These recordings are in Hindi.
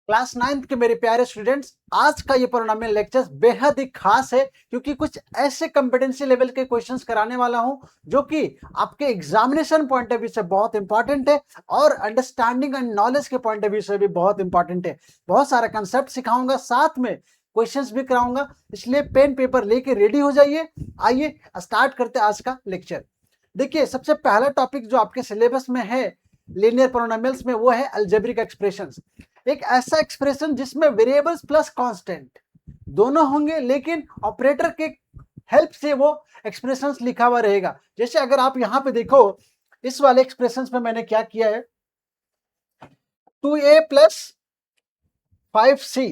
क्लास 9th के मेरे प्यारे स्टूडेंट्स, आज का ये पॉलिनोमियल लेक्चर बेहद ही खास है क्योंकि कुछ ऐसे कॉम्पिटेंसी लेवल के क्वेश्चंस कराने वाला हूं जो कि आपके एग्जामिनेशन पॉइंट ऑफ व्यू से बहुत इंपॉर्टेंट है और अंडरस्टैंडिंग एंड नॉलेज के पॉइंट ऑफ व्यू से भी बहुत इंपॉर्टेंट है। बहुत सारा कंसेप्ट सिखाऊंगा, साथ में क्वेश्चंस भी कराऊंगा, इसलिए पेन पेपर लेके रेडी हो जाइए। आइए स्टार्ट करते हैं आज का लेक्चर। देखिए, सबसे पहला टॉपिक जो आपके सिलेबस में है लीनियर पॉलिनोमियल्स में, वो है अलजेब्रिक एक्सप्रेशंस। एक ऐसा एक्सप्रेशन जिसमें वेरिएबल्स प्लस कांस्टेंट दोनों होंगे, लेकिन ऑपरेटर के हेल्प से वो एक्सप्रेशंस लिखा हुआ रहेगा। जैसे अगर आप यहां पे देखो, इस वाले एक्सप्रेशंस में मैंने क्या किया है, 2a प्लस 5c,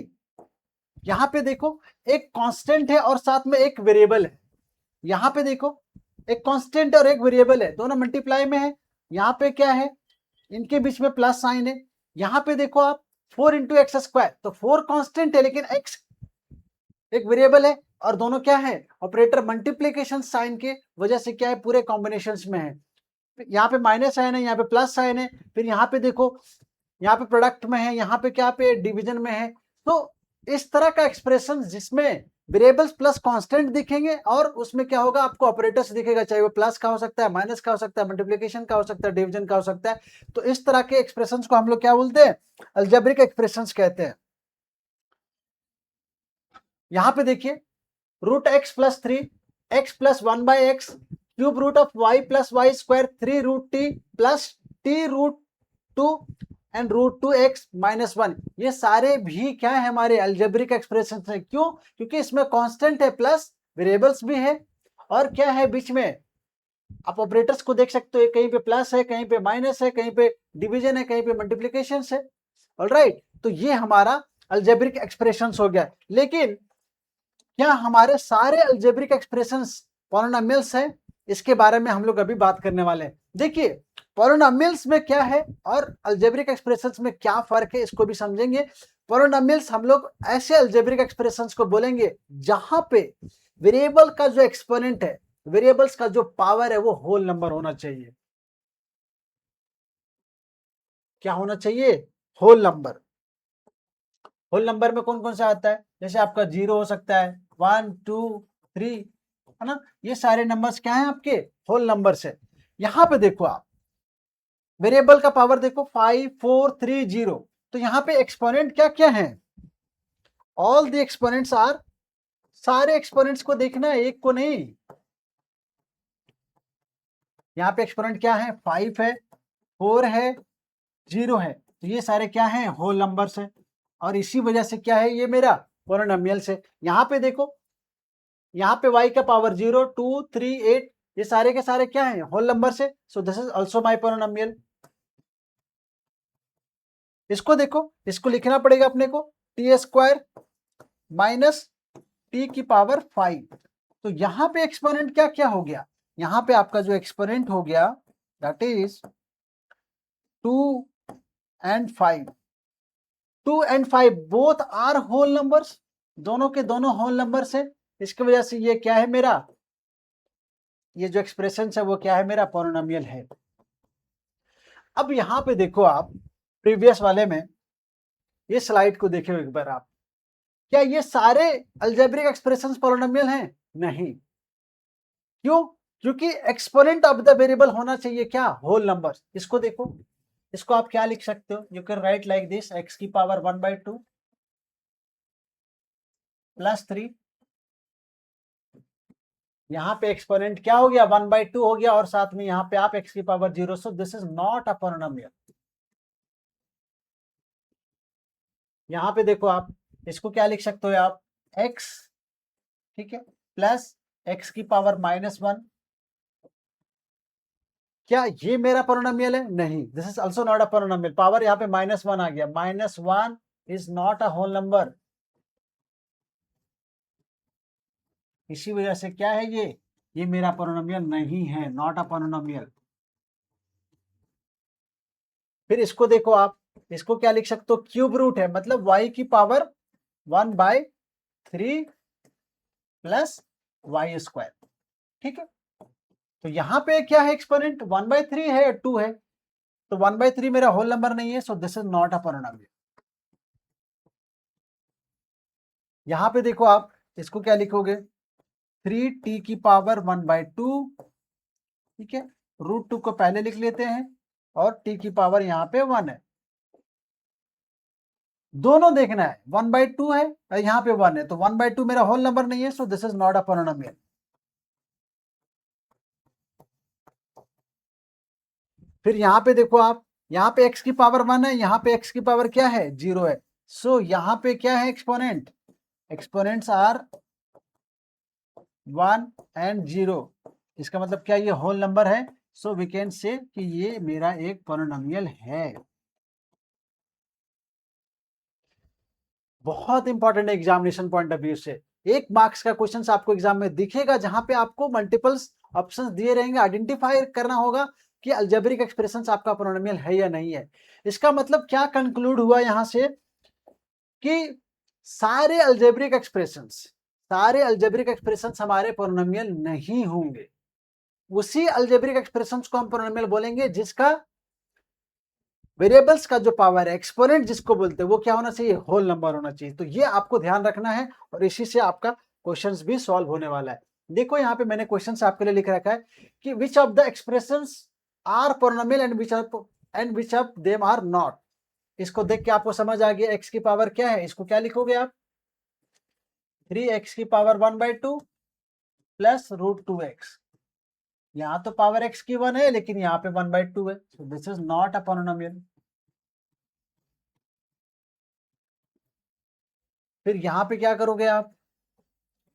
यहां पे देखो एक कांस्टेंट है और साथ में एक वेरिएबल है। यहां पे देखो एक कांस्टेंट और एक वेरिएबल है, दोनों मल्टीप्लाई में है। यहां पे क्या है, इनके बीच में प्लस साइन है। यहां पे देखो आप 4 इंटू एक्स स्क्वायर, तो 4 कांस्टेंट है लेकिन x एक वेरिएबल है, और दोनों क्या है, ऑपरेटर मल्टीप्लीकेशन साइन के वजह से क्या है, पूरे कॉम्बिनेशन में है। यहाँ पे माइनस साइन है, यहाँ पे प्लस साइन है, फिर यहाँ पे देखो, यहाँ पे प्रोडक्ट में है, यहाँ पे क्या पे डिवीजन में है। तो इस तरह का एक्सप्रेशन जिसमें वेरिएबल्स प्लस कांस्टेंट दिखेंगे और उसमें क्या होगा, आपको ऑपरेटर्स दिखेगा, चाहे वो प्लस का हो सकता है, माइनस का हो सकता है, मल्टीप्लिकेशन का हो सकता है, डिवीजन का हो सकता है। तो इस तरह के एक्सप्रेशंस को हम लोग क्या बोलते हैं, अलजेब्रिक एक्सप्रेशंस कहते हैं। यहां पे देखिए, root x plus 3, x plus 1/x, cube root of y plus y square, 3 root t plus t root 2 and root 2x minus 1, ये सारे भी क्या है, हमारे अलजेब्रिक एक्सप्रेशन है। क्यों? क्योंकि इसमें कांस्टेंट है प्लस वेरिएबल्स भी है, और क्या है बीच में, आप ऑपरेटर्स को देख सकते हो, कहीं पे प्लस है, कहीं पे माइनस है, कहीं पे डिवीजन है, कहीं पे मल्टीप्लीकेशन है। ऑलराइट, तो ये हमारा अलजेब्रिक एक्सप्रेशंस हो गया। लेकिन क्या हमारे सारे अलजेब्रिक एक्सप्रेशंस पॉलिनोमियल्स हैं? इसके बारे में हम लोग अभी बात करने वाले हैं। देखिए, पॉलिनोमियल्स में क्या है और अलजेब्रिक एक्सप्रेशंस में क्या फर्क है, इसको भी समझेंगे। पॉलिनोमियल्स हम लोग ऐसे अलजेब्रिक एक्सप्रेशंस को बोलेंगे जहां पे वेरिएबल का जो एक्सपोनेंट है, वेरिएबल्स का जो पावर है, वो होल नंबर होना चाहिए। क्या होना चाहिए? Whole number. होल नंबर में कौन कौन सा आता है, जैसे आपका 0 हो सकता है, 1 2 3, है ना। ये सारे नंबर्स क्या हैं, आपके होल नंबर्स है। यहां पे देखो आप, वेरिएबल का पावर देखो 5 4 3 0, तो यहां पे एक्सपोनेंट क्या क्या है, ऑल द एक्सपोनेंट्स आर, सारे एक्सपोनेंट्स को देखना है, एक को नहीं। यहाँ पे एक्सपोनेंट क्या है, 5 है, 4 है, 0 है, तो ये सारे क्या हैं, होल नंबर्स है। और इसी वजह से क्या है, ये मेरा पॉलिनोमियल्स है। यहाँ पे देखो, यहाँ पे y का पावर 0 2 3 8, ये सारे के सारे क्या हैं, होल नंबर से। सो this is also my polynomial. इसको देखो, इसको लिखना पड़ेगा अपने को, टी स्क्वायर माइनस टी की पावर 5। तो यहाँ पे एक्सपोनेंट क्या क्या हो गया, यहाँ पे आपका जो एक्सपोनेंट हो गया, that is 2 and 5। 2 and 5 both are whole numbers, दोनों के दोनों होल नंबर्स है। इसकी वजह से ये क्या है मेरा, ये जो एक्सप्रेशन है वो क्या है, मेरा पॉलिनोमियल है। अब यहां पे देखो आप, प्रीवियस वाले में ये स्लाइड को देखो एक बार आप, क्या ये सारे अलजेब्रिक एक्सप्रेशंस पॉलिनोमियल हैं? नहीं। क्यों? क्योंकि एक्सपोनेंट ऑफ द वेरिएबल होना चाहिए क्या, होल नंबर। इसको देखो, इसको आप क्या लिख सकते हो, you can write like this, x की पावर 1/2 प्लस 3, यहाँ पे एक्सपोनेंट क्या हो गया, 1/2 हो गया, और साथ में यहाँ पे आप एक्स की power 0, so this is not a polynomial. यहाँ पे देखो आप, इसको क्या लिख सकते हो आप, एक्स, ठीक है, प्लस एक्स की पावर -1, क्या ये मेरा पॉलिनोमियल है? नहीं, this is also not a polynomial. Power यहाँ पे -1 आ गया, -1 is not a whole number. इसी वजह से क्या है, ये मेरा पॉलिनोमियल नहीं है, नॉट अ पॉलिनोमियल। फिर इसको देखो आप, इसको क्या लिख सकते हो, क्यूब रूट है, मतलब y की पावर 1/3 प्लस वाई स्क्वायर, ठीक है। तो यहाँ पे क्या है, एक्सपोनेंट 1/3 है या 2 है, तो 1/3 मेरा होल नंबर नहीं है, so this is not a polynomial. यहाँ पे देखो आप इसको क्या लिखोगे, 3t की पावर 1/2, ठीक है, √2 को पहले लिख लेते हैं और t की पावर यहाँ पे 1 है। दोनों देखना है, 1/2 है और यहाँ पे 1 है, तो 1/2 मेरा होल नंबर नहीं है, so this is not a polynomial. फिर यहाँ पे देखो आप, यहाँ पे x की पावर 1 है, यहाँ पे x की पावर क्या है, 0 है, सो यहाँ पे क्या है एक्सपोनेंट, एक्सपोनेंट्स आर 1 एंड 0, इसका मतलब क्या, ये होल नंबर है, सो वी कैन से कि ये मेरा एक पॉलिनोमियल है। बहुत इंपॉर्टेंट है एग्जामिनेशन पॉइंट ऑफ व्यू से। 1 मार्क्स का क्वेश्चन आपको एग्जाम में दिखेगा जहां पे आपको मल्टीपल्स ऑप्शंस दिए रहेंगे, आइडेंटिफाई करना होगा कि अलजेब्रिक एक्सप्रेशंस आपका पॉलिनोमियल है या नहीं है। इसका मतलब क्या कंक्लूड हुआ यहां से कि सारे अलजेब्रिक एक्सप्रेशंस हमारे पॉलिनोमियल नहीं होंगे। उसी अलजेब्रिक एक्सप्रेशंस को हम पॉलिनोमियल बोलेंगे जिसका वेरिएबल्स का जो पावर है, एक्सपोनेंट जिसको बोलते हैं, वो क्या होना चाहिए, होल नंबर होना चाहिए। तो ये आपको ध्यान रखना है और इसी से आपका क्वेश्चंस भी सॉल्व होने वाला है। देखो यहाँ पे मैंने क्वेश्चन आपके लिए लिख रखा है कि which of the expressions are polynomial and which of them are not. इसको देख के आपको समझ आ गया एक्स की पावर क्या है, इसको क्या लिखोगे आप, 3x की पावर 1/2 प्लस √2x। यहाँ तो पावर x की 1 है लेकिन यहाँ पे 1/2 है, so this is not a polynomial. फिर यहाँ पे क्या करोगे आप,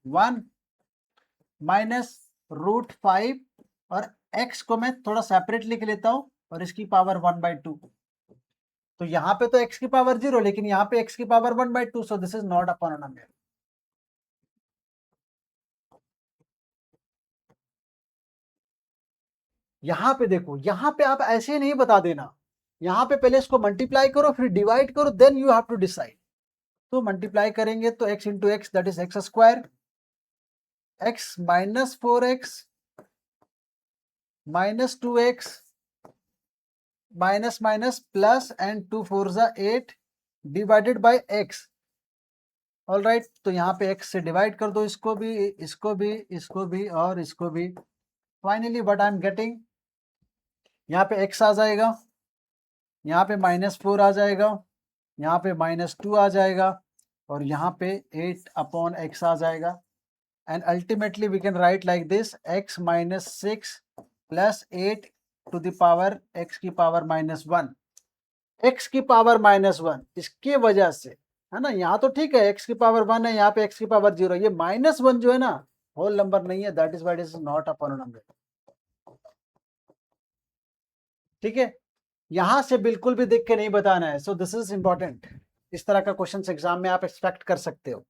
1 माइनस √5 और x को मैं थोड़ा सेपरेट लिख लेता हूं और इसकी पावर 1/2। तो यहाँ पे तो x की पावर 0 लेकिन यहाँ पे x की power 1/2, so this is not a polynomial. यहाँ पे देखो, यहाँ पे आप ऐसे ही नहीं बता देना, यहाँ पे पहले इसको मल्टीप्लाई करो फिर डिवाइड करो, then you have to decide. तो मल्टीप्लाई करेंगे तो x into x that is x square, x minus 4x minus 2x minus minus plus and 2 4 जा 8 divided by x। All right, तो यहाँ पे x से डिवाइड कर दो, इसको भी इसको भी इसको भी और इसको भी। Finally what I am getting, यहाँ पे x आ जाएगा, यहाँ पे -4 आ जाएगा, यहाँ पे -2 आ जाएगा और यहाँ पे 8/x आ जाएगा। And ultimately we can write like this, x minus 6 plus 8 to the power x की पावर -1, x की पावर -1 इसकी वजह से, है ना, यहाँ तो ठीक है x की पावर 1 है, यहाँ पे x की पावर 0, ये -1 जो है ना होल नंबर नहीं है, that is why it is not a polynomial. ठीक है, यहां से बिल्कुल भी देख के नहीं बताना है, सो दिस इज इंपॉर्टेंट। इस तरह का क्वेश्चन एग्जाम में आप एक्सपेक्ट कर सकते हो।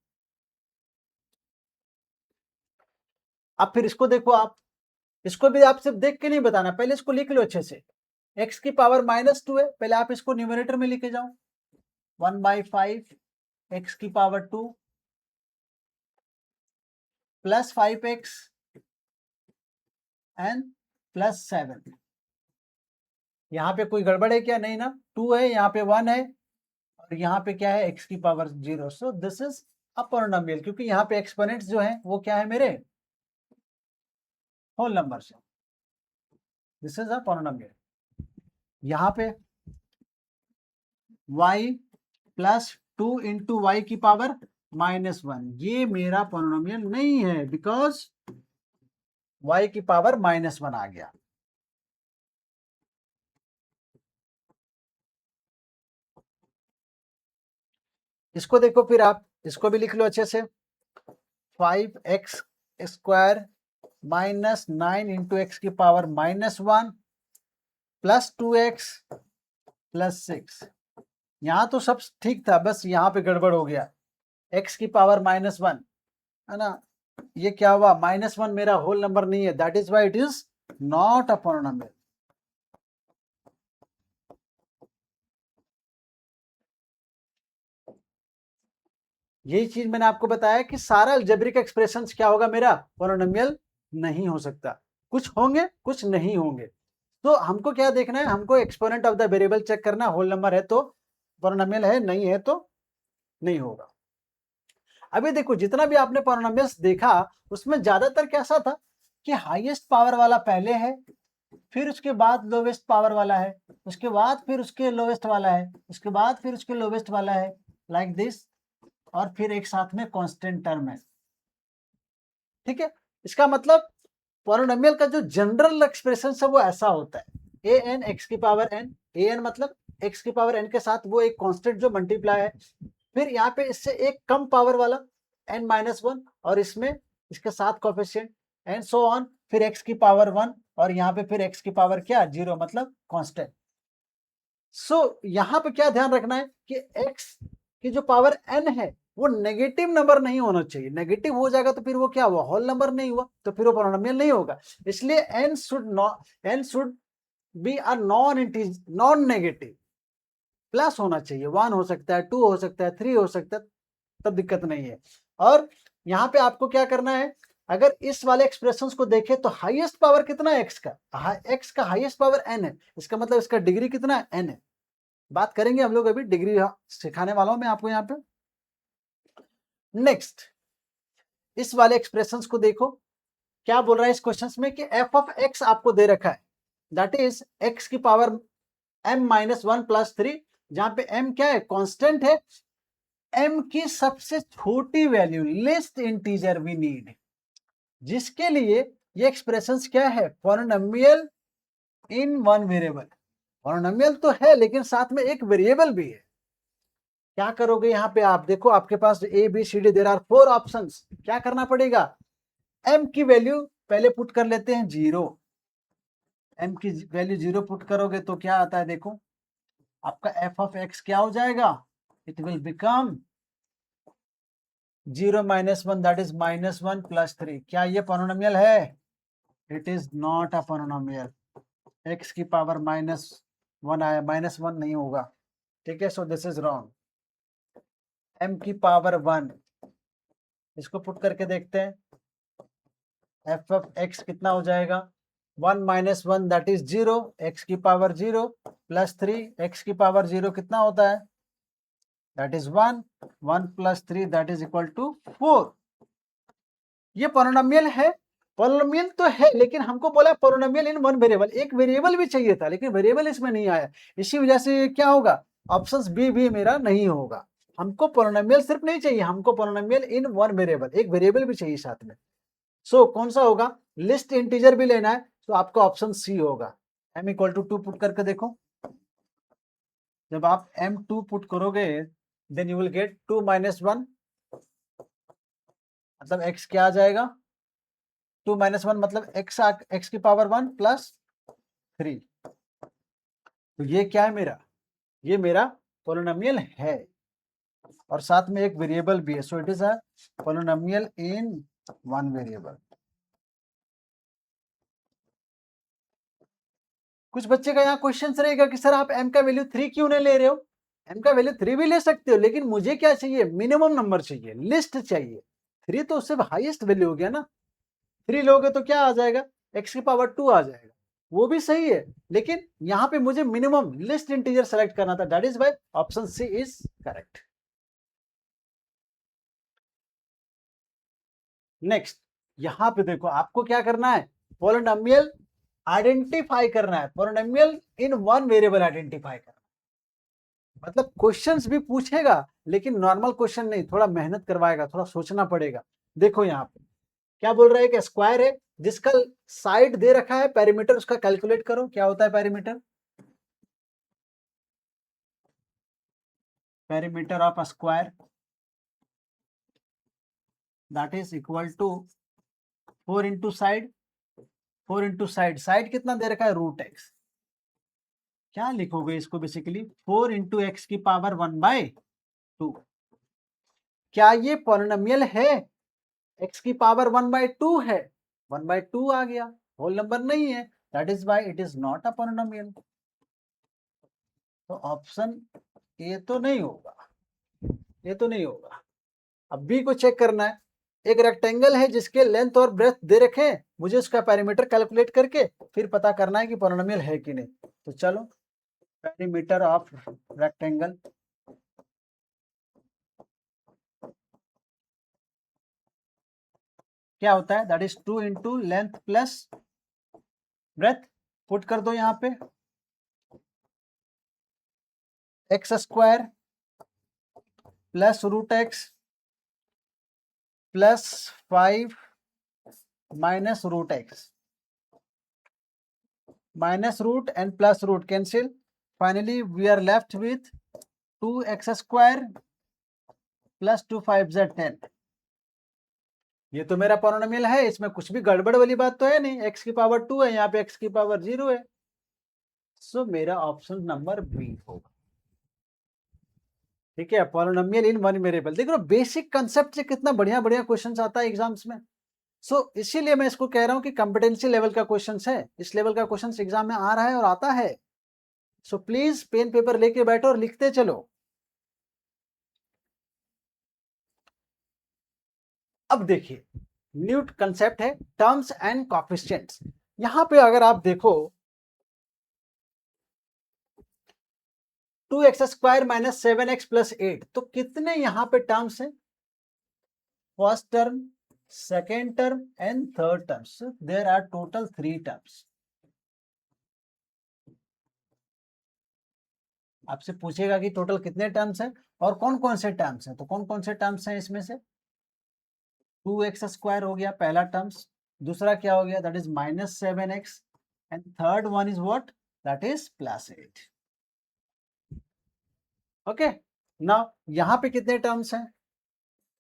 अब फिर इसको देखो आप, इसको भी आप सिर्फ देख के नहीं बताना, पहले इसको लिख लो अच्छे से। x की पावर -2 है, पहले आप इसको न्यूमरेटर में लेके जाओ, 1/5 x की power 2 plus 5x and plus 7। यहाँ पे कोई गड़बड़ है क्या, नहीं ना, 2 है, यहाँ पे 1 है और यहाँ पे क्या है x की power 0, so this is a polynomial, क्योंकि यहाँ पे एक्सपोनेंट्स जो हैं वो क्या है मेरे, होल नंबर से। This is a polynomial. यहाँ पे y प्लस 2 इंटू वाई की पावर -1, ये मेरा पॉलिनोमियल नहीं है बिकॉज y की पावर -1 आ गया। इसको देखो फिर आप, इसको भी लिख लो अच्छे से, 5x square minus 9 into x की पावर -1 प्लस 2x प्लस 6। यहाँ तो सब ठीक था, बस यहाँ पे गड़बड़ हो गया, x की पावर -1, है ना, ये क्या हुआ, -1 मेरा होल नंबर नहीं है, that is why it is not a polynomial. यही चीज मैंने आपको बताया कि सारा अलजेब्रिक एक्सप्रेशंस क्या होगा मेरा, पॉलिनोमियल नहीं हो सकता, कुछ होंगे कुछ नहीं होंगे। तो हमको क्या देखना है, हमको exponent of the variable check करना, होल नंबर है तो पॉलिनोमियल है, नहीं है तो नहीं होगा। अभी देखो जितना भी आपने पॉलिनोमियल्स देखा उसमें ज्यादातर कैसा था कि हाईएस्ट पावर वाला पहले है, फिर उसके बाद लोवेस्ट पावर वाला है, उसके बाद फिर उसके लोवेस्ट वाला है, उसके बाद फिर उसके लोवेस्ट वाला है, लाइक दिस, और फिर एक साथ में कांस्टेंट टर्म है। ठीक है, इसका मतलब पॉलिनोमियल का जो जनरल एक्सप्रेशन है वो ऐसा होता है ए एन एक्स की पावर एन, ए एन मतलब एक्स की पावर एन के साथ वो एक कांस्टेंट जो मल्टीप्लाई है, फिर यहाँ पे इससे एक कम पावर वाला एन माइनस वन, और इसमें इसके साथ कोफिशिएंट एंड सो ऑन, फिर एक्स की पावर वन, और यहाँ पे फिर एक्स की पावर क्या, जीरो, मतलब कांस्टेंट। सो यहाँ पे क्या ध्यान रखना है कि एक्स की जो पावर एन है वो नेगेटिव नंबर नहीं होना चाहिए, नेगेटिव हो जाएगा तो फिर वो क्या हुआ, होल नंबर नहीं हुआ, तो फिर वो पॉलिनोमियल नहीं होगा। इसलिए n should be a non negative, plus होना चाहिए, वन हो सकता है, टू हो सकता है, थ्री हो सकता है, तब दिक्कत नहीं है। और यहाँ पे आपको क्या करना है, अगर इस वाले एक्सप्रेशंस को देखें तो हाईएस्ट पावर कितना है एक्स का, एक्स का हाईएस्ट पावर एन है, इसका मतलब इसका डिग्री कितना है, एन है। बात करेंगे हम लोग अभी डिग्री सिखाने वाला हूं मैं आपको यहाँ पे। नेक्स्ट, इस वाले एक्सप्रेशंस को देखो, क्या बोल रहा है इस क्वेश्चन में कि एफ ऑफ एक्स आपको दे रखा है, दैट इज एक्स की power m minus one plus three, जहां पे एम क्या है, कांस्टेंट है, एम की सबसे छोटी value least integer we need, जिसके लिए ये एक्सप्रेशंस क्या है, polynomial in one variable. Polynomial तो है लेकिन साथ में एक वेरिएबल भी है। क्या करोगे यहाँ पे, आप देखो आपके पास A B C D there are four options, क्या करना पड़ेगा, एम की वैल्यू पहले पुट कर लेते हैं जीरो, एम की वैल्यू जीरो पुट करोगे तो क्या आता है, देखो आपका एफ ऑफ एक्स क्या हो जाएगा, it will become zero minus one, that is minus one plus three. क्या ये पॉलिनोमियल है, it is not a polynomial, x की पावर माइनस वन आया, माइनस वन नहीं होगा, ठीक है, so this is wrong. M की पावर वन, इसको पुट करके देखते हैं, एफ ऑफ एक्स कितना हो जाएगा, one minus one that is zero, x की power zero, plus three, x की पावर जीरो कितना होता है, that is one, one plus three that is equal to four. ये पॉलिनोमियल है, पॉलिनोमियल तो है लेकिन हमको बोला पॉलिनोमियल इन वन वेरिएबल, एक वेरिएबल भी चाहिए था लेकिन वेरिएबल इसमें नहीं आया, इसी वजह से क्या होगा, ऑप्शन बी भी मेरा नहीं होगा। हमको पॉलिनोमियल सिर्फ नहीं चाहिए, हमको पॉलिनोमियल इन वन वेरिएबल, एक वेरिएबल भी चाहिए साथ में। सो कौन सा होगा, लिस्ट इंटीजर भी लेना है तो आपका ऑप्शन सी होगा, m equal to two put करके देखो, जब आप m2 पुट करोगे then you will get two minus one, मतलब x क्या आ जाएगा, टू माइनस वन मतलब x की पावर वन प्लस थ्री, तो ये क्या है मेरा, ये मेरा पॉलिनोमियल है और साथ में एक वेरिएबल भी है, so it is a polynomial in one variable. कुछ बच्चे का यहाँ क्वेश्चन रहेगा कि सर आप m का वैल्यू 3 क्यों नहीं ले रहे हो, m का वैल्यू 3 भी ले सकते हो लेकिन मुझे क्या चाहिए, मिनिमम नंबर चाहिए, लिस्ट चाहिए, 3 तो उससे हाईएस्ट वैल्यू हो गया ना, 3 लोगे तो क्या आ जाएगा, x की पावर 2 आ जाएगा, वो भी सही है लेकिन यहाँ पे मुझे मिनिमम लिस्ट इंटीजर सेलेक्ट करना था, that is why option c is correct. Next, यहाँ पे देखो आपको क्या करना है, पॉलिनोमियल आइडेंटिफाई करना है, polynomial in one variable identify करना, मतलब क्वेश्चंस भी पूछेगा लेकिन नॉर्मल क्वेश्चन नहीं, थोड़ा मेहनत करवाएगा, थोड़ा सोचना पड़ेगा। देखो यहाँ पे क्या बोल रहा है, कि स्क्वायर है जिसका साइड दे रखा है, पेरीमीटर उसका कैलकुलेट करो, क्या होता है perimeter, perimeter of a square that is equal to four into side, four into side, side कितना दे रखा है, रूट एक्स, क्या लिखोगे इसको बेसिकली, फोर इंटू एक्स की पावर वन बाय टू। क्या ये पॉलिनोमियल है, एक्स की पावर वन बाय टू है, वन बाय टू आ गया, होल नंबर नहीं है, that is why it is not a polynomial, तो ऑप्शन ए तो नहीं होगा, ये तो नहीं होगा। अब बी को चेक करना है, एक रेक्टेंगल है जिसके लेंथ और ब्रेथ दे रखे हैं, मुझे उसका पेरीमीटर कैलकुलेट करके फिर पता करना है कि पॉलिनोमियल है कि नहीं, तो चलो पेरीमीटर ऑफ रेक्टेंगल, क्या होता है, that is 2 into length plus breadth, put कर दो यहाँ पे, x square plus root x plus 5 minus root x, minus root and plus root cancel, finally we are left with 2x square plus 2 5 z 10। ये तो मेरा पॉलिनोमियल है, इसमें कुछ भी गड़बड़ वाली बात तो है नहीं, x की पावर 2 है, यहाँ पे x की पावर 0 है, सो मेरा ऑप्शन नंबर बी होगा। ठीक है, पॉलिनोमियल इन वन वेरिएबल। देख लो बेसिक कंसेप्ट से कितना बढ़िया बढ़िया क्वेश्चन आता है एग्जाम्स में। सो इसीलिए मैं इसको कह रहा हूं कि कॉम्पिटेंसी लेवल का क्वेश्चन है, इस लेवल का क्वेश्चन एग्जाम में आ रहा है और आता है। सो प्लीज पेन पेपर लेके बैठो और लिखते चलो। अब देखिए न्यू कंसेप्ट है टर्म्स एंड कोएफिशिएंट्स। यहां पे अगर आप देखो 2x square minus 7x plus 8, तो कितने यहां पे टर्म्स हैं, first term, second term and third term. So there are total 3 terms. आपसे पूछेगा कि टोटल कितने टर्म्स हैं और कौन कौन से टर्म्स हैं, तो कौन कौन से टर्म्स हैं इसमें से, 2x स्क्वायर हो गया पहला टर्म्स, दूसरा क्या हो गया, that is minus 7x, and third one is what, that is plus 8। Okay, now यहां पे कितने टर्म्स हैं,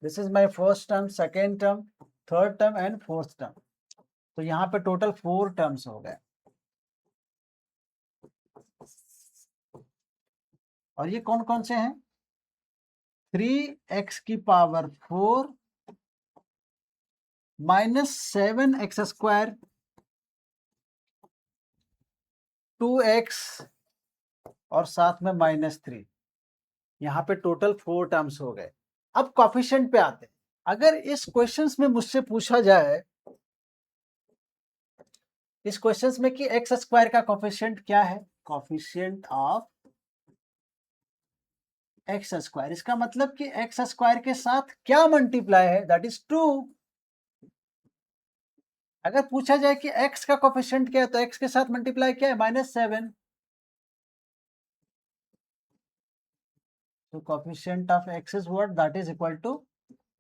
this is my first term, second term, third term and fourth term, तो यहां पे टोटल 4 टर्म्स हो गए। और ये कौन कौन से हैं, 3x की power 4 minus 7x square, 2x और साथ में माइनस 3, यहां पे टोटल 4 टर्म्स हो गए। अब कोएफिशिएंट पे आते हैं। अगर इस क्वेश्चंस में मुझसे पूछा जाए, इस क्वेश्चंस में कि एक्स स्क्वायर का कोएफिशिएंट क्या है, कोएफिशिएंट ऑफ एक्स स्क्वायर, इसका मतलब कि एक्स स्क्वायर के साथ क्या मल्टीप्लाई है, दैट इज 2। अगर पूछा जाए कि x का कोएफिशिएंट क्या है, तो x के साथ मल्टीप्लाई क्या है, -7, तो coefficient of x is what, that is equal to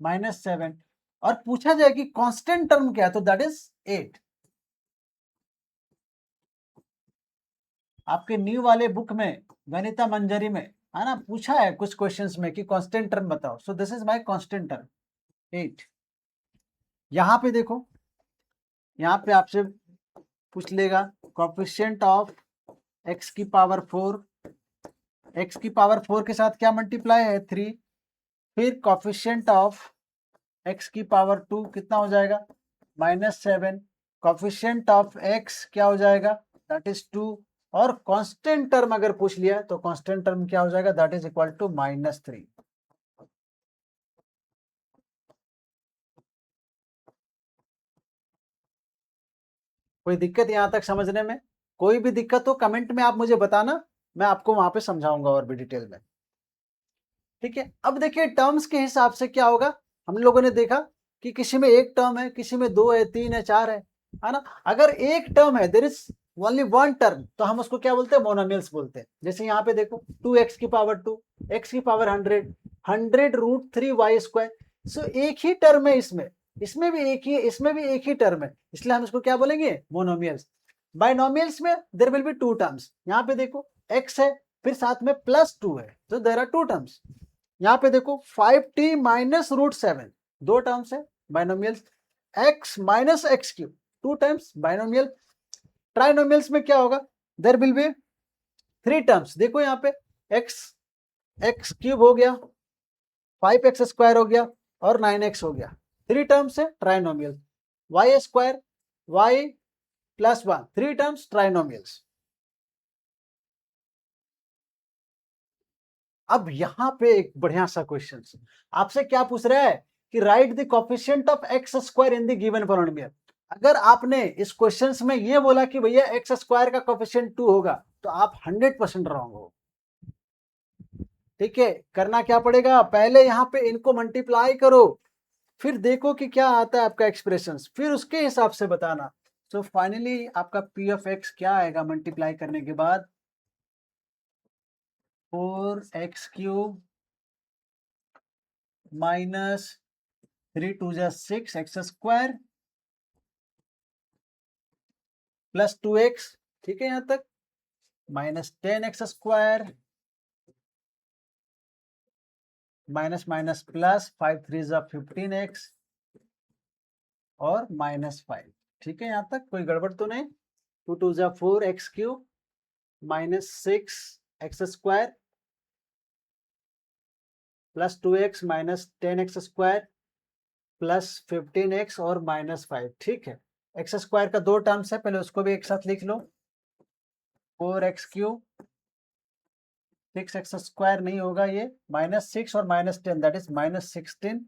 -7। और पूछा जाए कि कांस्टेंट टर्म क्या है, तो दैट इज 8। आपके न्यू वाले बुक में गणिता मंजरी में है ना, पूछा है कुछ क्वेश्चंस में कि कांस्टेंट टर्म बताओ, सो this is my constant term 8। यहां पे देखो, यहां पे आपसे पूछ लेगा कोएफिशिएंट ऑफ x की पावर 4, x की पावर 4 के साथ क्या मल्टीप्लाई है, 3, फिर कोएफिशिएंट ऑफ x की पावर 2 कितना हो जाएगा, -7, कोएफिशिएंट ऑफ x क्या हो जाएगा, दैट इज 2, और कांस्टेंट टर्म अगर पूछ लिया तो कांस्टेंट टर्म क्या हो जाएगा, दैट इज इक्वल टू -3। कोई दिक्कत यहां तक समझने में, कोई भी दिक्कत हो कमेंट में आप मुझे बताना, मैं आपको वहां पे समझाऊंगा और भी डिटेल में। ठीक है, अब देखिए टर्म्स के हिसाब से क्या होगा, हम लोगों ने देखा कि किसी में एक टर्म है, किसी में 2 है, 3 है, 4 है ना। अगर एक टर्म है, there is only one term, तो हम उसको क्या बोलते हैं, मोनोमियल्स बोलते हैं। जैसे यहाँ पे देखो 2x की पावर 2, x की पावर 100, 100√3y स्क्वायर, सो एक ही टर्म है इसमें, इसमें भी एक ही, इसमें भी एक ही टर्म है, इसलिए हम इसको क्या बोलेंगे, मोनोमियल्स। बाइनोमियल्स में देयर विल बी 2 टर्म्स, यहाँ पे देखो x है, फिर साथ में +2 है, तो देयर आर 2 टर्म्स। यहाँ पे देखो 5t माइनस √7, 2 टर्म्स है binomials, x minus x cube 2 times binomial. Trinomials में क्या होगा, देयर विल बी 3 टर्म्स, देखो यहाँ पे x क्यूब हो गया, 5x स्क्वायर हो गया और 9x हो गया, 3 टर्म्स है trinomial. y square, y plus 1, 3 terms trinomials. अब यहां पे एक बढ़िया सा क्वेश्चन आपसे क्या पूछ रहा है कि right the coefficient of x square in the given polynomial. अगर आपने इस क्वेश्चन में ये बोला कि भैया एक्स स्क्वायर का कोएफिशिएंट 2 होगा, तो आप 100% रॉन्ग हो। ठीक है, करना क्या पड़ेगा, पहले यहां पे इनको मल्टीप्लाई करो, फिर देखो कि क्या आता है आपका एक्सप्रेशन, फिर उसके हिसाब से बताना। सो फाइनली आपका पी ऑफ एक्स क्या आएगा मल्टीप्लाई करने के बाद, 4x³ minus 3 × 2 = 6 x² plus 2x, ठीक है यहाँ तक, minus 10x² minus minus plus 5 × 3 = 15x और -5, ठीक है यहाँ तक, कोई गड़बड़ तो नहीं। 2 × 2 = 4 x³ minus 6 x² plus 2x minus 10x² plus 15x और -5, ठीक है। x² का 2 टर्म्स है, पहले उसको भी एक साथ लिख लो। 4x³ 6x² नहीं होगा ये, -6 और -10 दैट इज -16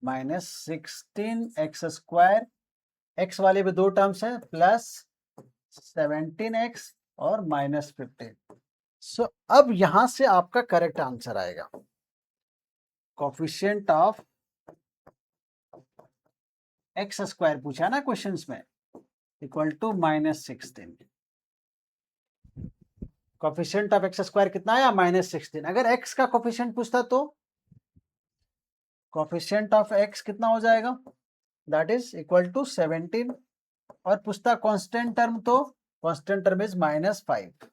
-16x², x वाले भी 2 टर्म्स हैं, प्लस 17x और -15। सो अब यहां से आपका करेक्ट आंसर आएगा, कोफिशिएंट ऑफ x² पूछा ना क्वेश्चंस में, equal to -16। Coefficient of x² कितना आया, -16। अगर x का कोफिशिएंट पूछता तो कोफिशिएंट ऑफ x कितना हो जाएगा, दैट इज इक्वल टू 17, और पूछता कांस्टेंट टर्म तो कांस्टेंट टर्म इज -5।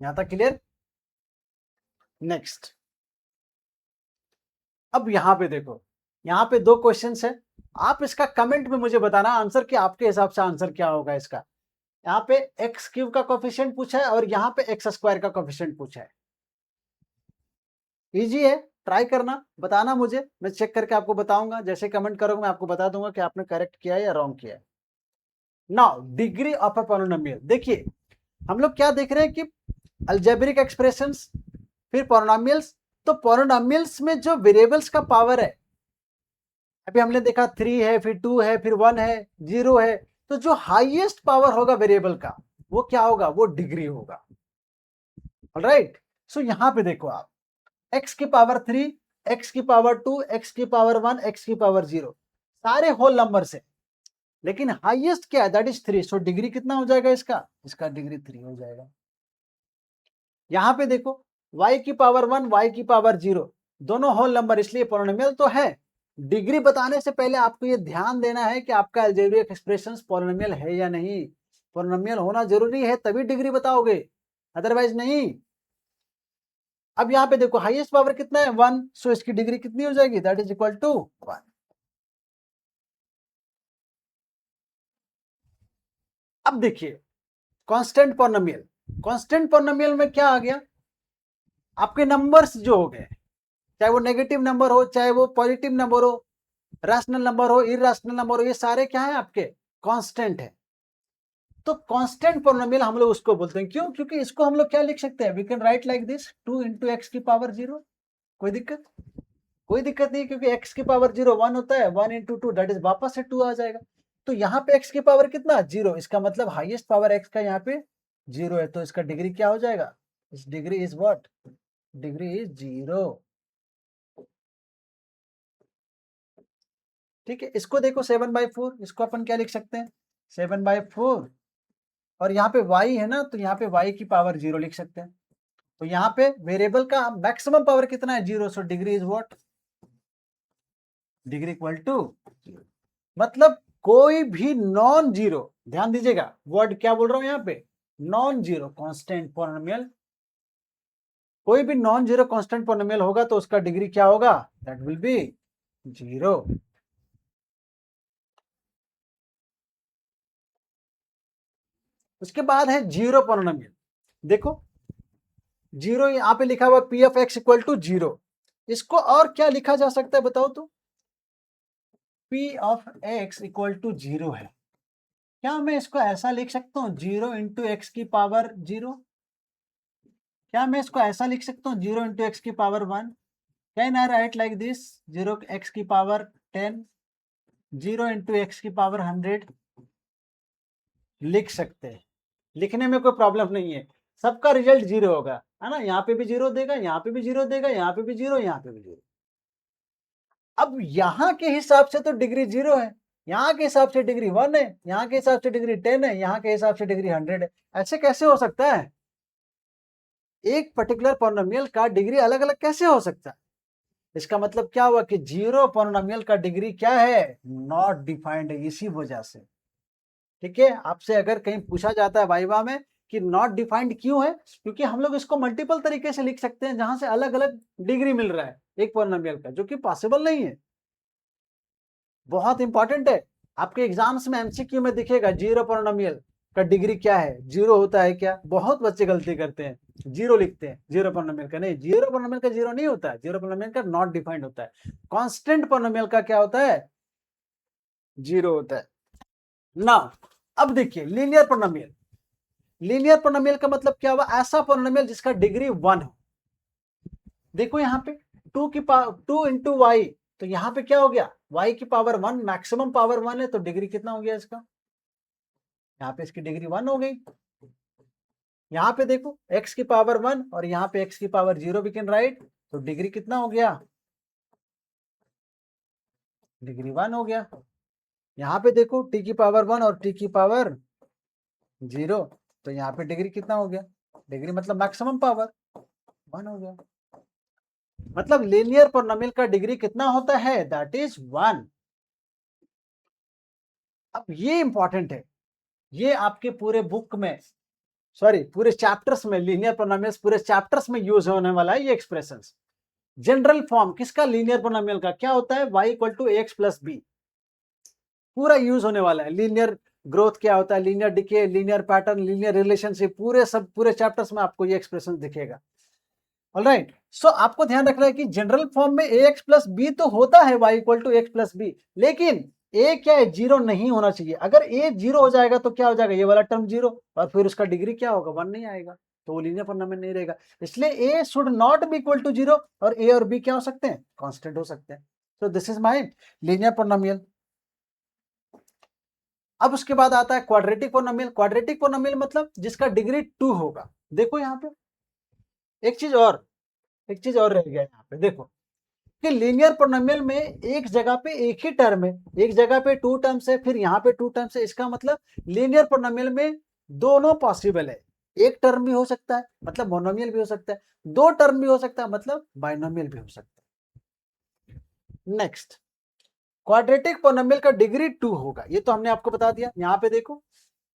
यहां तक क्लियर। नेक्स्ट, अब यहां पे देखो, यहां पे 2 क्वेश्चंस है, आप इसका कमेंट में मुझे बताना आंसर कि आपके हिसाब से आंसर क्या होगा इसका। यहाँ पे x³ का कोफिशिएंट पूछा है और यहाँ पे x² का कोफिशिएंट पूछा है। इजी है, ट्राई करना, बताना मुझे, मैं चेक करके आपको बताऊंगा, जैसे कमेंट करोगे मैं आपको बता दूंगा कि आपने करेक्ट किया है या रॉन्ग किया है। Now degree of a polynomial, देखिए हम लोग क्या देख रहे हैं कि अलजेब्रिक एक्सप्रेशंस, फिर पॉलिनोमियल्स। तो पॉलिनोमियल्स में जो वेरिएबल्स का पावर है, अभी हमने देखा 3 है, फिर 2 है, फिर 1 है, 0 है, तो जो हाईएस्ट पावर होगा वेरिएबल का वो क्या होगा, वो डिग्री होगा। ऑलराइट, सो यहां पे देखो आप, x की पावर 3, x की पावर 2, x की पावर 1, x की पावर 0, सारे होल नंबर से, लेकिन हाईएस्ट क्या है, दैट इज 3। सो डिग्री कितना हो जाएगा इसका, इसका डिग्री 3 हो जाएगा। यहां पे देखो y की पावर 1, y की पावर 0, दोनों होल नंबर, इसलिए पॉलिनोमियल तो है। डिग्री बताने से पहले आपको ये ध्यान देना है कि आपका अलजेब्रिक एक्सप्रेशंस पॉलिनोमियल है या नहीं। पॉलिनोमियल होना जरूरी है तभी डिग्री बताओगे, अदरवाइज नहीं। अब यहाँ पे देखो हाईएस्ट पावर कितना है, 1, सो इसकी डिग्री कितनी हो जाएगी, दैट इज इक्वल टू 1। अब देखिए कांस्टेंट पॉलिनोमियल, कांस्टेंट पॉलिनोमियल में क्या आ गया, आपके नंबर्स जो हो गए, चाहे वो नेगेटिव नंबर हो, चाहे वो पॉजिटिव नंबर हो, रैशनल नंबर हो, इरैशनल नंबर हो, ये सारे क्या है आपके कांस्टेंट है। तो कांस्टेंट पॉलिनोमियल हम लोग उसको बोलते हैं, क्यों, क्योंकि इसको हम लोग क्या लिख सकते हैं, we can write like this 2 × x की पावर 0। कोई दिक्कत, कोई दिक्कत नहीं, क्योंकि x की पावर 0 1 होता है, 1 × 2 दैट इज वापस से 2 आ जाएगा। तो यहाँ पे x की पावर कितना, 0, इसका मतलब हाईएस्ट पावर x का यहाँ पे 0 है, तो इसका डिग्री क्या हो जाएगा, इस degree is what, degree is 0। ठीक है, इसको देखो 7/4, इसको अपन क्या लिख सकते हैं, 7/4, और यहाँ पे y है ना, तो यहाँ पे y की पावर 0 लिख सकते हैं। तो यहाँ पे वेरिएबल का मैक्सिमम पावर कितना है, 0, so degree is what, degree equal to 0। मतलब कोई भी नॉन जीरो, ध्यान दीजिएगा वर्ड क्या बोल रहा हूं यहाँ पे, नॉन जीरो कांस्टेंट पॉलिनोमियल, कोई भी नॉन जीरो कांस्टेंट पॉलिनोमियल होगा तो उसका डिग्री क्या होगा, दैट विल बी 0। उसके बाद है जीरो पॉलिनोमियल, देखो जीरो यहाँ पे लिखा हुआ p of x equal to 0, इसको और क्या लिखा जा सकता है बताओ तो, p of x equal to 0 है, क्या मैं इसको ऐसा लिख सकता हूँ 0 × x की पावर 0, क्या मैं इसको ऐसा लिख सकता हूँ 0 × x की power 1, can I right like this 0 x की पावर 10, 0 इंटू एक्स की पावर 100 लिख सकते हैं, लिखने में कोई प्रॉब्लम नहीं है, सबका रिजल्ट 0 होगा, है ना, यहाँ पे भी 0 देगा, यहाँ पे भी 0 देगा, यहाँ पे भी 0, यहाँ पे भी 0। अब यहाँ के हिसाब से तो डिग्री 0 है, यहाँ के हिसाब से डिग्री 1 है, यहाँ के हिसाब से डिग्री 10 है, यहाँ के हिसाब से डिग्री 100 है। ऐसे कैसे हो सकता है? एक पर्टिकुलर पॉलिनोमियल का डिग्री अलग अलग कैसे हो सकता है? इसका मतलब क्या हुआ कि 0 पॉलिनोमियल का डिग्री क्या है? नॉट डिफाइंड है, इसी वजह से। ठीक है, आपसे अगर कहीं पूछा जाता है वाइवा में कि नॉट डिफाइंड क्यों है, क्योंकि हम लोग इसको मल्टीपल तरीके से लिख सकते हैं जहां से अलग अलग डिग्री मिल रहा है एक पॉलिनोमियल का, जो कि पॉसिबल नहीं है। बहुत इंपॉर्टेंट है, आपके एग्जाम्स में एमसीक्यू में दिखेगा 0 पॉलिनोमियल का डिग्री क्या है, 0 होता है क्या? बहुत बच्चे गलती करते हैं, 0 लिखते हैं 0 पॉलिनोमियल का। नहीं, 0 पॉलिनोमियल का 0 नहीं होता है, 0 पॉलिनोमियल का नॉट डिफाइंड होता है। कांस्टेंट पॉलिनोमियल का क्या होता है? 0 होता है ना। अब देखिए लीनियर पॉलिनोमियल, लीनियर पॉलिनोमियल का मतलब क्या हुआ? ऐसा पॉलिनोमियल जिसका डिग्री 1 हो। देखो यहाँ पे 2 की पावर 2 इंटू वाई, तो यहाँ पे क्या हो गया? y की पावर 1, मैक्सिमम पावर 1 है, तो डिग्री कितना हो गया इसका? यहाँ पे इसकी डिग्री 1 हो गई। यहाँ पे देखो x की पावर 1 और यहाँ पे x की पावर 0 वी कैन राइट, तो डिग्री कितना हो गया? डिग्री 1 हो गया। यहाँ पे देखो t की पावर 1 और t की पावर 0, तो यहाँ पे डिग्री कितना हो गया? डिग्री मतलब मैक्सिमम पावर 1 हो गया। मतलब लीनियर पॉलिनोमियल का डिग्री कितना होता है? That is 1। अब ये इंपॉर्टेंट है, ये आपके पूरे बुक में, सॉरी पूरे चैप्टर्स में, लीनियर पॉलिनोमियल्स पूरे चैप्टर्स में यूज होने वाला है ये एक्सप्रेशंस। जनरल फॉर्म किसका? लीनियर पॉलिनोमियल का क्या होता है? y इक्वल टू ax प्लस बी, पूरा यूज होने वाला है। लीनियर ग्रोथ क्या होता है, linear decay, linear pattern, linear relationship, पूरे सब पूरे चैप्टर्स में आपको ये एक्सप्रेशन दिखेगा। ऑलराइट, सो आपको ध्यान रखना है कि जनरल फॉर्म में ax प्लस बी तो होता है y equal to x plus b, लेकिन a क्या है? 0 नहीं होना चाहिए। अगर a 0 हो जाएगा तो क्या हो जाएगा? ये वाला टर्म 0, और फिर उसका डिग्री क्या होगा? 1 नहीं आएगा, तो वो लीनियर पॉलिनोमियल नहीं रहेगा। इसलिए a should not be equal to 0, और a और b क्या हो सकते हैं? कांस्टेंट हो सकते हैं। तो this is my linear polynomial. अब उसके बाद आता है क्वाड्रेटिक पॉलिनोमियल। क्वाड्रेटिक पॉलिनोमियल मतलब जिसका डिग्री 2 होगा। देखो यहाँ पे एक चीज और, एक चीज और रह गया यहाँ पे, देखो कि लीनियर पॉलिनोमियल में एक जगह पे एक ही टर्म है, एक जगह पे 2 टर्म्स है, फिर यहाँ पे 2 टर्म्स है। इसका मतलब लीनियर पॉलिनोमियल में दोनों पॉसिबल है, एक टर्म भी हो सकता है मतलब मोनोमियल भी हो सकता है, 2 टर्म भी हो सकता है मतलब बाइनोमियल भी हो सकता है। नेक्स्ट, क्वाड्रेटिक पॉलिनोमियल का डिग्री 2 होगा, ये तो हमने आपको बता दिया। यहाँ पे देखो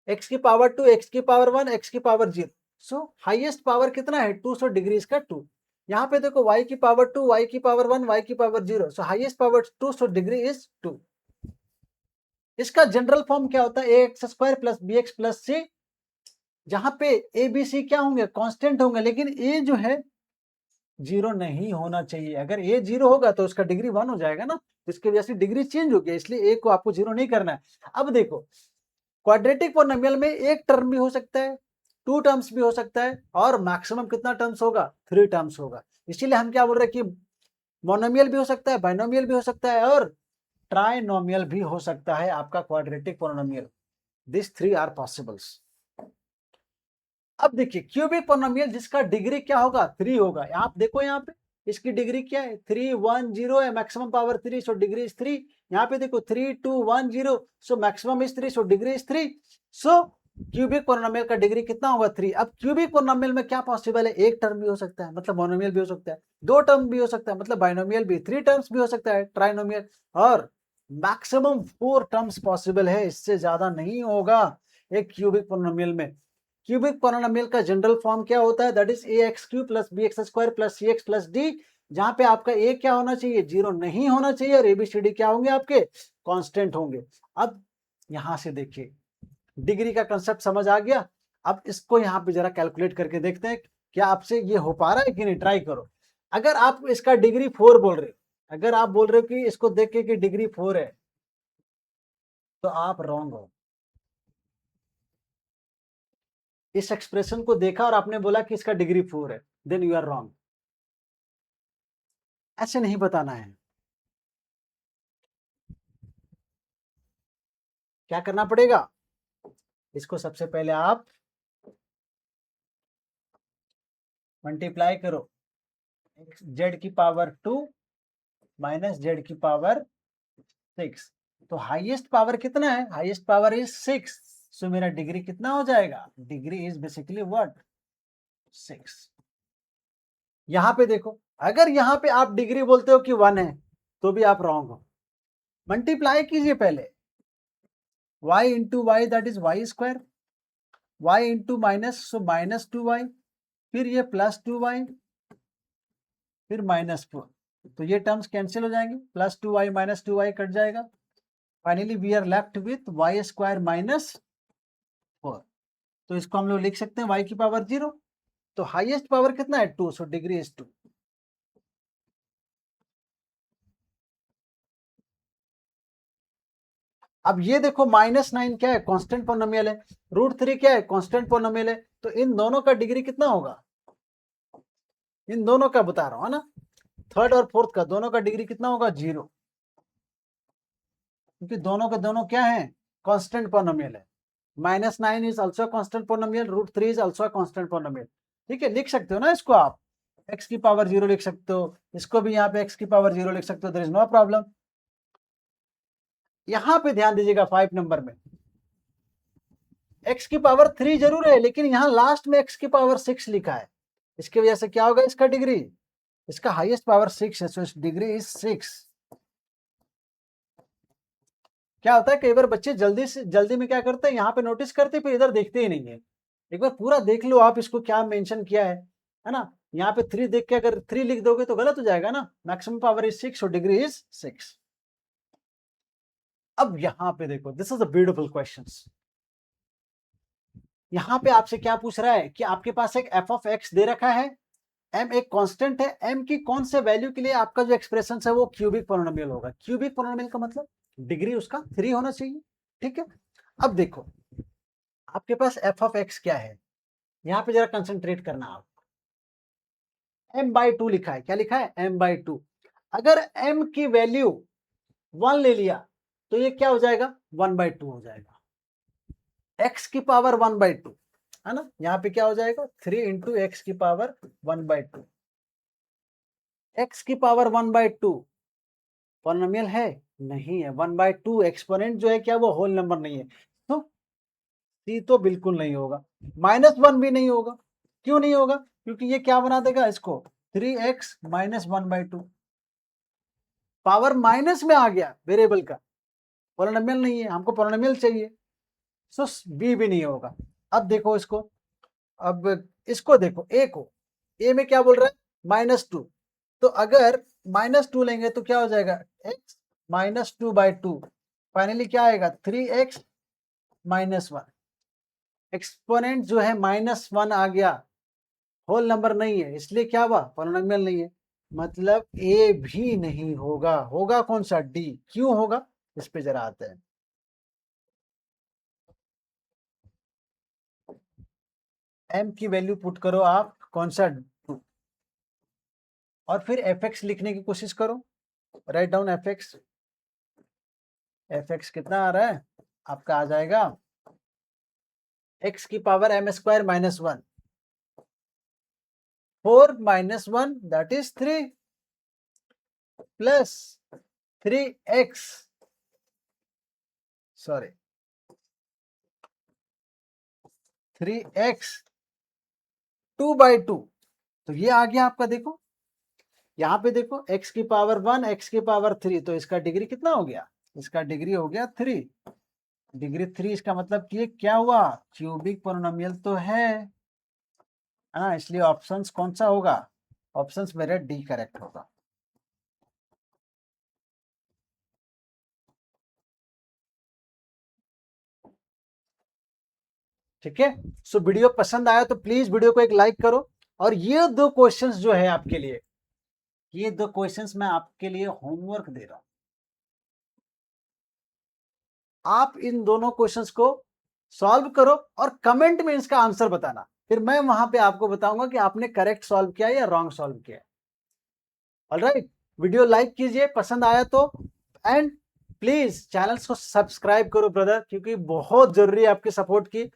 x की पावर 2, x की पावर 1, x की पावर 0, सो हाईएस्ट पावर कितना है? 2, सो डिग्री इसका 2। यहाँ पे देखो y की पावर 2, y की पावर 1, y की power 0, so highest power 2, so degree is 2। इसका जनरल फॉर्म क्या होता है? ax square plus bx plus c, जहां पे a b c क्या होंगे? कांस्टेंट होंगे, लेकिन a जो है 0 नहीं होना चाहिए। अगर a 0 होगा तो उसका डिग्री 1 हो जाएगा ना, तो इसकी वजह से डिग्री चेंज हो गया, इसलिए a को आपको 0 नहीं करना है। अब देखो क्वाड्रेटिक पॉलिनोमियल में एक टर्म भी हो सकता है, 2 टर्म्स भी हो सकता है, और मैक्सिमम कितना टर्म्स होगा? 3 टर्म्स होगा। इसीलिए हम क्या बोल रहे हैं कि मोनोमियल भी हो सकता है, बाइनोमियल भी हो सकता है, और ट्राइनोमियल भी हो सकता है आपका quadratic polynomial. This 3 are possibles. अब देखिए क्यूबिक पॉलिनोमियल जिसका डिग्री क्या होगा? 3 होगा। आप देखो यहाँ पे इसकी डिग्री क्या है? 3 1 0 है, maximum power 3, so degree is 3। यहाँ पे देखो 3 2 1 0, so maximum is 3, so degree is 3। So cubic polynomial का डिग्री कितना होगा? 3। अब क्यूबिक पॉलिनोमियल में क्या पॉसिबल है? एक टर्म भी हो सकता है मतलब मोनोमियल भी हो सकता है, 2 टर्म भी हो सकता है मतलब बाइनोमियल भी, 3 टर्म्स भी हो सकता है ट्राइनोमियल, और मैक्सिमम 4 टर्म्स पॉसिबल है, इससे ज्यादा नहीं होगा एक क्यूबिक पॉलिनोमियल में। क्यूबिक पॉलिनोमियल का जनरल फॉर्म क्या होता है? That is a x cube plus b x square plus c x plus d, जहां पे आपका ए क्या होना चाहिए? 0 नहीं होना चाहिए, और एबीसीडी क्या होंगे आपके? कांस्टेंट होंगे। अब यहां से देखिए डिग्री का कंसेप्ट समझ आ गया। अब इसको यहाँ पे जरा कैलकुलेट करके देखते हैं क्या आपसे ये हो पा रहा है कि नहीं, ट्राई करो। अगर आप इसका डिग्री 4 बोल रहे हो, अगर आप बोल रहे हो कि इसको देख के कि डिग्री 4 है, तो आप रॉन्ग हो। इस एक्सप्रेशन को देखा और आपने बोला कि इसका डिग्री 4 है, देन यू आर रॉन्ग। ऐसे नहीं बताना है। क्या करना पड़ेगा, इसको सबसे पहले आप मल्टीप्लाई करो, जेड की पावर 2 माइनस जेड की पावर 6। तो हाईएस्ट पावर कितना है, हाईएस्ट पावर इज 6, सो मेरा डिग्री कितना हो जाएगा, डिग्री इज बेसिकली व्हाट, 6। यहां पे देखो, अगर यहां पे आप डिग्री बोलते हो कि 1 है तो भी आप रॉन्ग हो। मल्टीप्लाई कीजिए पहले, y into y that is y square, y into minus so minus 2y, फिर ये प्लस 2y, फिर माइनस 4। तो ये टर्म्स कैंसिल हो जाएंगे, plus 2y minus 2y cut जाएगा। Finally we are left with y square minus 4। तो इसको हम लोग लिख सकते हैं y की पावर 0। तो हाईएस्ट पावर कितना है, 2, सो डिग्री इज 2। अब ये देखो -9 क्या है, कांस्टेंट पोलिनोमियल है, √3 क्या है, कांस्टेंट पोलिनोमियल है। तो इन दोनों का डिग्री कितना होगा, इन दोनों का बता रहा हूं ना, थर्ड और फोर्थ का, दोनों का डिग्री कितना होगा, 0, क्योंकि दोनों के दोनों क्या है, कांस्टेंट पोलिनोमियल है। -9 is also constant polynomial, √3 is also constant polynomial. ठीक है, लिख सकते हो ना इसको आप, x की पावर 0 लिख सकते हो, इसको भी यहाँ पे x की पावर 0 लिख सकते हो, देयर इज नो प्रॉब्लम। यहां पे ध्यान दीजिएगा 5 नंबर में, x की पावर 3 जरूर है, लेकिन यहां लास्ट में x की पावर 6 लिखा है। इसकी वजह से क्या होगा, इसका डिग्री, इसका हाईएस्ट पावर 6 है, सो डिग्री इज 6। क्या होता है, कई बार बच्चे जल्दी में क्या करते हैं, यहाँ पे नोटिस करते फिर इधर देखते ही नहीं है। एक बार पूरा देख लो आप, इसको क्या मेंशन किया है ना। यहाँ पे 3 देख के अगर 3 लिख दोगे तो गलत हो जाएगा ना। मैक्सिमम पावर इज 6 और डिग्री इज 6। अब यहां पे देखो, this is a beautiful question. यहां पे आपसे क्या पूछ रहा है कि आपके पास एक एफ ऑफ एक्स दे रखा है, एम एक कांस्टेंट है, एम की कौन से वैल्यू के लिए आपका जो एक्सप्रेशन है वो क्यूबिक पोलिनोमियल होगा। क्यूबिक पोलिनोमियल का मतलब डिग्री उसका 3 होना चाहिए। ठीक है, अब देखो आपके पास एफ ऑफ एक्स क्या है, यहां पे जरा कंसंट्रेट करना आप। m/2 लिखा है, क्या लिखा है, m/2। अगर m की वैल्यू 1 ले लिया तो ये क्या हो जाएगा, 1/2 हो जाएगा। x की पावर 1/2 है ना, यहाँ पे क्या हो जाएगा, 3 इंटू एक्स की पावर 1/2। x की पावर 1/2 पॉलिनोमियल है, नहीं है। 1/2 एक्सपोनेंट जो है क्या, वो होल नंबर नहीं है, तो सी तो बिल्कुल नहीं होगा। -1 भी नहीं होगा, क्यों नहीं होगा, क्योंकि ये क्या बना देगा इसको, 3x माइनस 1/2। पावर माइनस में आ गया वेरिएबल का, पॉलिनोमियल नहीं है, हमको पॉलिनोमियल चाहिए, सो बी भी नहीं होगा। अब देखो इसको, अब इसको देखो, ए को, ए में क्या बोल रहा है, -2। तो अगर -2 लेंगे तो क्या हो जाएगा, x -2/2। फाइनली क्या आएगा, 3x -1। एक्सपोनेंट जो है -1 आ गया, होल नंबर नहीं है, इसलिए क्या हुआ, पॉलिनोमियल नहीं है। मतलब ए भी नहीं होगा, होगा कौन सा, डी। क्यों होगा, इस पे जरा आते हैं। एम की वैल्यू पुट करो आप, कौन सा, 2, और फिर एफ एक्स लिखने की कोशिश करो, write down F x. F x कितना आ रहा है आपका, आ जाएगा एक्स की power m² -1, 4 -1 that is 3 plus 3x, sorry 3x 2/2। तो ये आ गया आपका, देखो यहाँ पे देखो, x की पावर 1, x की पावर 3, तो इसका डिग्री कितना हो गया, इसका डिग्री हो गया 3। डिग्री 3, इसका मतलब कि ये क्या हुआ, क्यूबिक पोलिनोमियल तो है ना, इसलिए ऑप्शंस कौन सा होगा, ऑप्शंस मेरे डी करेक्ट होगा। ठीक है, सो वीडियो पसंद आया तो प्लीज वीडियो को एक लाइक करो, और ये 2 क्वेश्चंस जो है आपके लिए, ये 2 क्वेश्चंस मैं आपके लिए होमवर्क दे रहा हूं। आप इन दोनों क्वेश्चंस को सॉल्व करो और कमेंट में इसका आंसर बताना, फिर मैं वहां पे आपको बताऊंगा कि आपने करेक्ट सॉल्व किया या रॉन्ग सॉल्व किया। ऑलराइट, वीडियो लाइक कीजिए पसंद आया तो, एंड प्लीज चैनल को सब्सक्राइब करो ब्रदर, क्योंकि बहुत जरूरी है आपकी सपोर्ट की।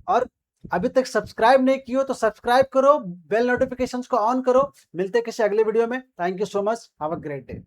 और अभी तक सब्सक्राइब नहीं की हो तो सब्सक्राइब करो, बेल नोटिफिकेशंस को ऑन करो। मिलते हैं किसी अगले वीडियो में। Thank you so much, have a great day.